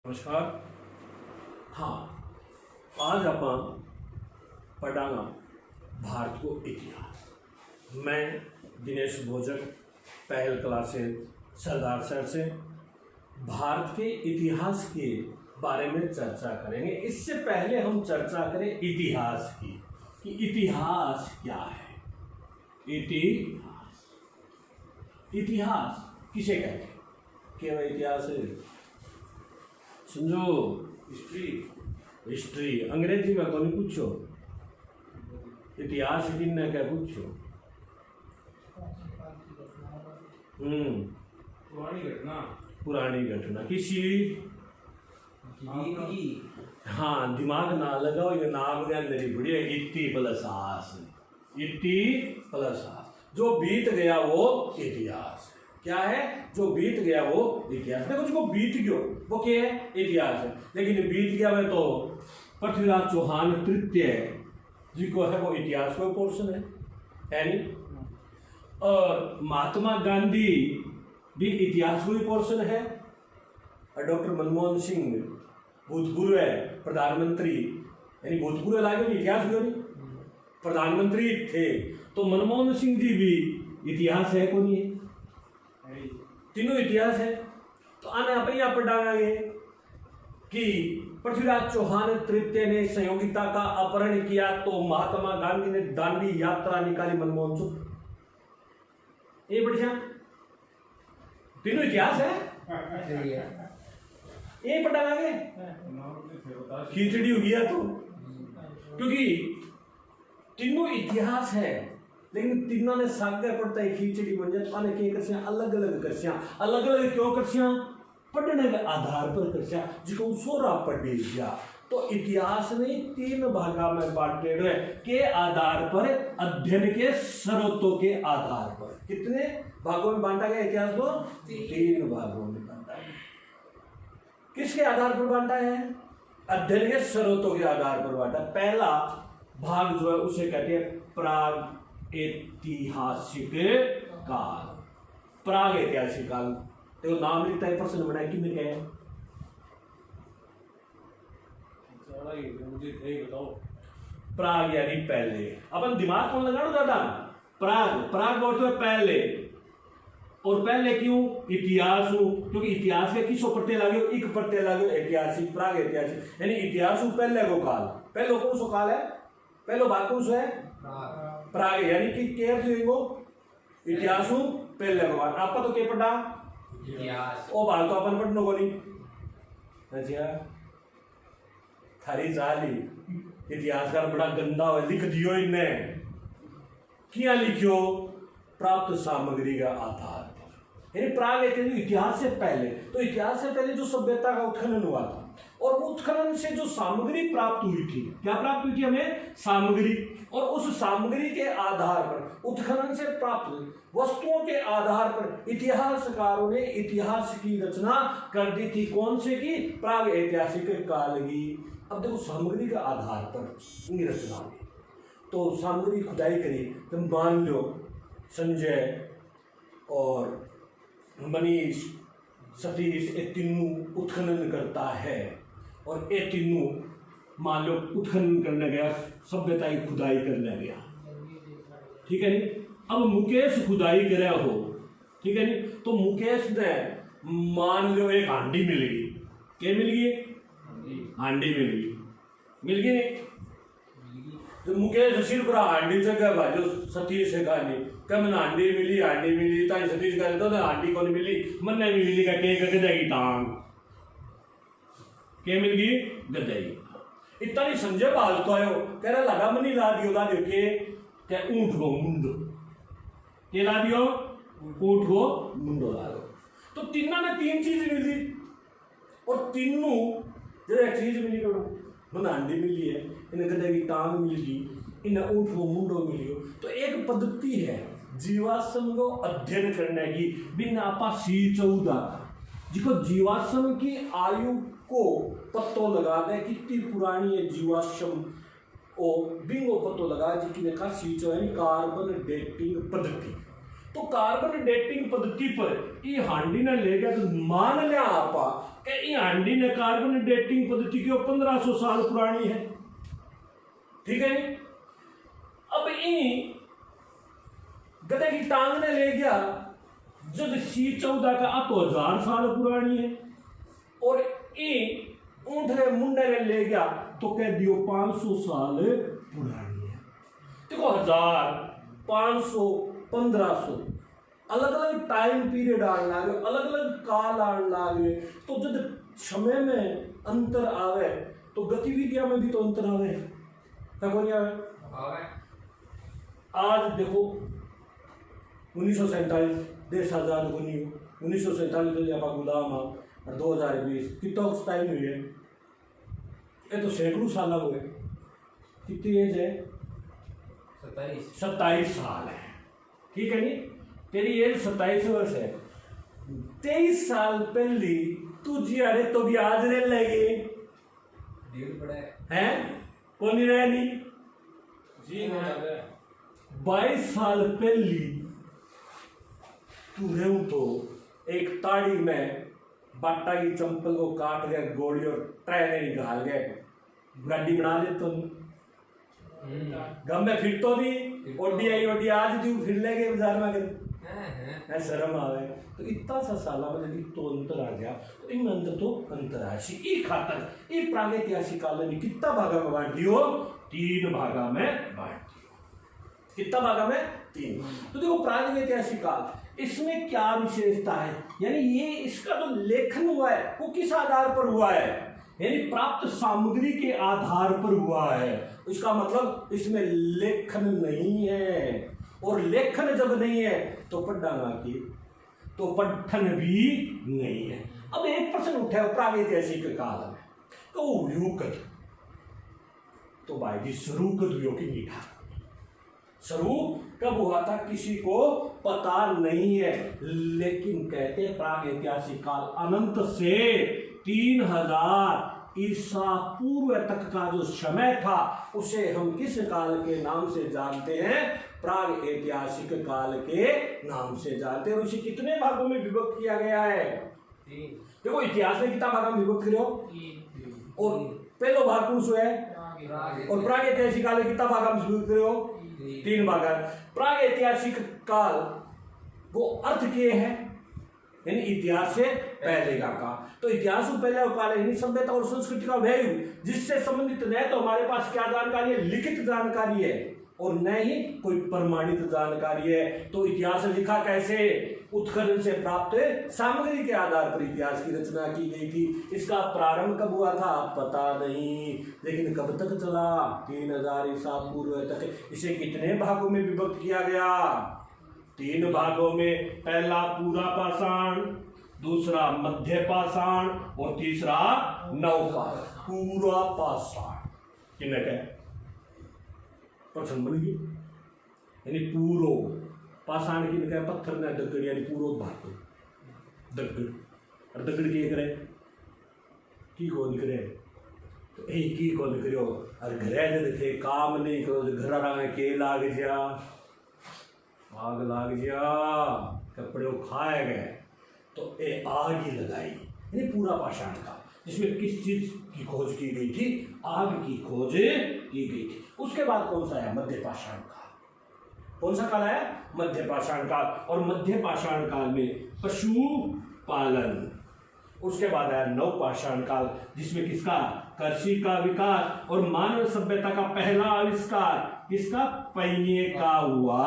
नमस्कार। हाँ, आज अपन पढ़ांगा भारत को इतिहास। मैं दिनेश भोजक, पहल क्लासेज सरदार सर से भारत के इतिहास के बारे में चर्चा करेंगे। इससे पहले हम चर्चा करें इतिहास की कि इतिहास क्या है। इतिहास किसे कहते हैं? केवल इतिहास है, समझो, हिस्ट्री अंग्रेजी में कौन पूछो, इतिहास किन्ने क्या पूछो। पुरानी घटना किसी हाँ दिमाग ना लगाओ, ये नाम के अंदर ही बढ़िया इति प्लस आस जो बीत गया वो इतिहास है। क्या है? जो बीत गया वो इतिहास। देखो जो बीत गयो वो क्या है? इतिहास है। लेकिन बीत गया में तो पृथ्वीराज चौहान तृतीय जिनको है वो इतिहास का पोर्शन है नहीं। और महात्मा गांधी भी इतिहास का पोर्शन है। और डॉक्टर मनमोहन सिंह भूतपूर्व प्रधानमंत्री, यानी भूतपूर्व लागे इतिहास क्यों नहीं, प्रधानमंत्री थे। तो मनमोहन सिंह जी भी इतिहास है कौन है? तीनों इतिहास है। तो आने आप यहाँ पर डालेंगे कि पृथ्वीराज चौहान तृतीय ने संयोगिता का अपहरण किया तो महात्मा गांधी ने दांडी यात्रा निकाली, मनमोहन सिंह। ये बढ़िया तीनों इतिहास है। ये पर डालेंगे खिचड़ी हो गया तो, क्योंकि तीनों इतिहास है लेकिन तीनों ने सागर पड़ता है खिचड़ी बन जाए। तो आने के करसियां अलग अलग करसियां, अलग अलग क्यों करसियां? पढ़ने के आधार पर करसियां जिको सोरा पढ़ी जा। तो इतिहास ने तीन भागा में बांटे हुए के आधार पर, अध्ययन के स्रोतों के आधार पर। कितने भागों में बांटा गया इतिहास को? तीन भागों में बांटा है। किसके आधार पर बांटा है? अध्ययन के स्रोतों के आधार पर बांटा। पहला भाग जो है उसे कहते हैं प्राग ऐतिहासिक काल। प्राग ऐतिहासिक काल तो नाम लिखता है, प्रश्न बनाया कि मैं क्या बताओ। प्राग यानी पहले। अपन दिमाग कौन लगा ज्यादा? प्राग और तो पहले। और पहले क्यों? इतिहास हो, क्योंकि इतिहास के किसो प्रत्यय लागे? एक प्रत्यय लागे ऐतिहासिक, प्राग ऐतिहासिक यानी इतिहास पहले को काल। पहले कौन सो काल है? पहलो भाग कौन सो है? प्राग यानी कि केयर जो इतिहास पहले को बात। आपका तो क्या पढ़ा? इतिहास। ओ भाग तो अपन पढ़ने को नहीं। अच्छा थारी जाली इतिहासकार बड़ा गंदा हो लिख दियो इनने। क्या लिखियो? प्राप्त सामग्री का आधार पर। यानी प्राग इतिहास से पहले। तो इतिहास से पहले जो सभ्यता का उत्खनन हुआ था और उत्खनन से जो सामग्री प्राप्त हुई थी, क्या प्राप्त हुई थी हमें? सामग्री। और उस सामग्री के आधार पर, उत्खनन से प्राप्त वस्तुओं के आधार पर इतिहासकारों ने इतिहास की रचना कर दी थी। कौन से की? प्राग ऐतिहासिक काल की। अब देखो सामग्री के आधार पर इनकी रचना हुई। तो सामग्री खुदाई करी तो मान लो संजय और मनीष, सतीश ये तीनों उत्खनन करता है और ये तीनों मान लो उत्खनन करने गया, सभ्यता की खुदाई करने गया, ठीक है नहीं। अब मुकेश खुदाई करे हो, ठीक है नहीं। तो मुकेश ने मान लो एक हांडी मिल गई। क्या मिल गई? हांडी मिल गई नहीं। तो मुकेश सिर पर हांडी से क्या भाजो सतीश है कहानी क्या मैंने हांडी मिली ताई सतीश का तो हांडी कौन मिली? मन नहीं मिली का के गधे की टांग। क्या मिल गई? गधे की। इतना नहीं संजय बाल तो आयो कह रहा लगा मनी ला दियो के क्या ऊंट को मुंडो। के ला दियो? ऊंट को मुंडो ला दो। तो तीनों ने तीन चीज मिली और तीनों जो एक चीज मिली करो मन हांडी मिली है, इन्हें गधे की टांग मिली, इन्हें ऊंट को मुंडो मिली। तो एक पद्धति है जीवाश्म को अध्ययन करने की। बिन आपा C14 जिसको जीवाश्म की आयु को पत्तो लगा दे कितनी पुरानी है जीवाश्म ओ बिंगो पत्तो लगा जिसकी देखा C14 कार्बन डेटिंग पद्धति। तो कार्बन डेटिंग पद्धति पर ये हांडी ने ले गया तो मान लिया आप कि ये हांडी ने कार्बन डेटिंग पद्धति की 1500 साल पुरानी है, ठीक है। अब ये गधे की टांग ने ले गया जब C14 का तो 1000 साल पुरानी है, और ये ऊंट ने मुंडे ने ले गया तो कह दियो 500 साल पुरानी है। देखो 1000, 500, 1500 अलग अलग टाइम पीरियड आने लगे, अलग अलग काल आने लगे, तो जब समय में अंतर आवे तो गतिविधियों में भी तो अंतर आवे, क्या कोई आवे। आज देखो 1947 देश आजाद बनी, 1947 आप गुलाम आओ, और 2020 कितना उस टाइम हुई है, ये तो सैकड़ों साल हुए। कितनी एज है? 27 साल है, ठीक है नी। तेरी एज 27 वर्ष है। 23 साल पहले तू जियारे तो भी आज रह लगे हैं, कौन नहीं रहे नहीं जी। 22 साल पहले तू रहूं तो एक ताड़ी में बाटा की चंपल को काट गया, गोली और ट्रेन निकाल गए, गाड़ी बना ले तो गम में फिर तो भी ओडी आज भी फिर ले गए बाजार में, शर्म आवे। तो इतना सा साला में यदि तो अंतर आ गया तो इन अंतर तो अंतराशी ई खातर ई प्रागैतिहासिक काल में कितना भागा में बांट दियो? 3 भागा में बांट दियो। कितना भागा में? 3। तो देखो प्रागैतिहासिक काल, इसमें क्या विशेषता है, यानी ये इसका जो लेखन हुआ है वो किस आधार पर हुआ है, यानी प्राप्त सामग्री के आधार पर हुआ है। इसका मतलब इसमें लेखन नहीं है, और लेखन जब नहीं है तो पढ़ना की तो पठन भी नहीं है। अब एक प्रश्न उठा प्रागैतिहासिक काल में तो युगत, तो भाई जी शुरू कब हुआ कि नहीं था, शुरू कब हुआ था किसी को पता नहीं है, लेकिन कहते प्रागैतिहासिक काल अनंत से 3000 ईसा पूर्व तक का जो समय था उसे हम किस काल के नाम से जानते हैं? प्रागैतिहासिक काल के नाम से जानते हैं। उसे कितने भागों में विभक्त किया गया है? देखो इतिहास में कितना भाग में विभक्त करो, और पहला भाग कौन सा है, और प्रागैतिहासिक काल में कितना भाग में विभक्त करो? 3 भाग। प्रागैतिहासिक काल वो अर्थ के है, यानी इतिहास से पहले का तो इतिहास से पहले काल यानी सभ्यता और संस्कृति का वैल्यू जिससे संबंधित न तो हमारे पास क्या जानकारी है, लिखित जानकारी है, और न ही कोई प्रमाणित जानकारी है। तो इतिहास लिखा कैसे? उत्खनन से प्राप्त सामग्री के आधार पर इतिहास की रचना की गई थी। इसका प्रारंभ कब हुआ था पता नहीं, लेकिन कब तक चला? 3000 ईसा पूर्व तक। इसे कितने भागों में विभक्त किया गया? 3 भागों में। पहला पूरा पाषाण, दूसरा मध्य पाषाण और तीसरा नवपाषाण। पूरा पाषाण किन्हें कहे? प्रश्न बन गई, यानी पूरो पाषाण की कहे पत्थर ने दगड़, यानी पूरो भाग दगड़, और दगड़ की करे की को निकले तो एक ही को निकलो, और घरे देखे काम नहीं करो घर आगे के लाग जा, आग लाग जा, कपड़े खाए गए तो ये आग ही लगाई, यानी पूरा पाषाण का, जिसमें किस चीज की खोज की गई थी? आग की खोज की गई थी। उसके बाद कौन सा है? मध्य पाषाण काल। कौन सा काल है? मध्य पाषाण काल। और मध्य पाषाण काल में पशु पालन। उसके बाद है नव पाषाण काल, जिसमें किसका? कृषि का विकास और मानव सभ्यता का पहला आविष्कार किसका? पहिए का हुआ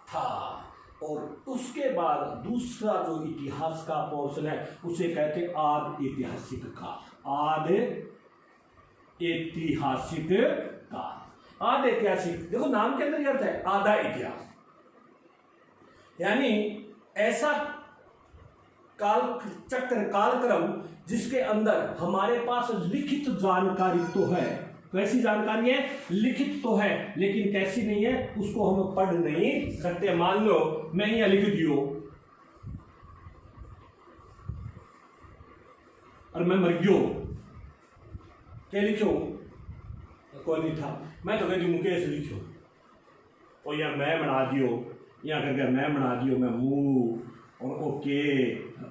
था। और उसके बाद दूसरा जो इतिहास का पोर्शन है उसे कहते आद ऐतिहासिक काल। आद ऐतिहासिक काल। आद ऐतिहासिक, देखो नाम के अंदर अर्थ है आधा इतिहास, यानी ऐसा काल चक्र कालक्रम जिसके अंदर हमारे पास लिखित जानकारी तो है। कैसी जानकारी है? लिखित तो है, लेकिन कैसी नहीं है उसको हम पढ़ नहीं सकते। मान लो मैं यहां लिख दियो और मैं मर गयो, क्या लिखो? कोई नहीं था, मैं तो कहती मुकेश लिखो, और या मैं बना दियो यहाँ करके मैं बना दियो, मैं मू और ओके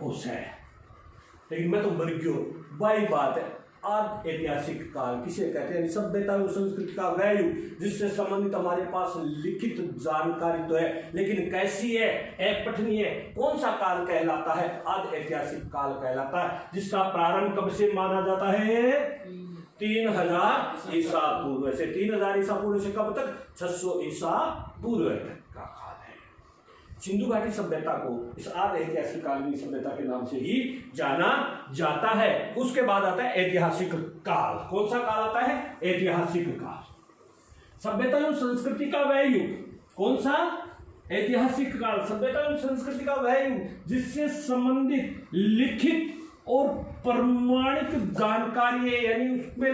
ओसे, लेकिन मैं तो मर गयो। वही बात है, आदि ऐतिहासिक काल किसे कहते हैं? सभ्यता और संस्कृति का वह युग जिससे संबंधित हमारे पास लिखित जानकारी तो है, लेकिन कैसी है, अपठनीय है। कौन सा काल कहलाता है? आदि ऐतिहासिक काल कहलाता है, जिसका प्रारंभ कब से माना जाता है? 3000 ईसा पूर्व से। 3000 ईसा पूर्व से कब तक? 600 ईसा पूर्व तक का काल है। सिंधु घाटी सभ्यता को इस आदि ऐतिहासिक कालीन सभ्यता के नाम से ही जाना जाता है। उसके बाद आता है ऐतिहासिक काल। कौन सा काल आता है? ऐतिहासिक काल। सभ्यता एवं संस्कृति का वह युग। कौन सा? ऐतिहासिक काल। सभ्यता एवं संस्कृति का वह युग जिससे संबंधित लिखित और प्रमाणिक जानकारी है, यानी उसमें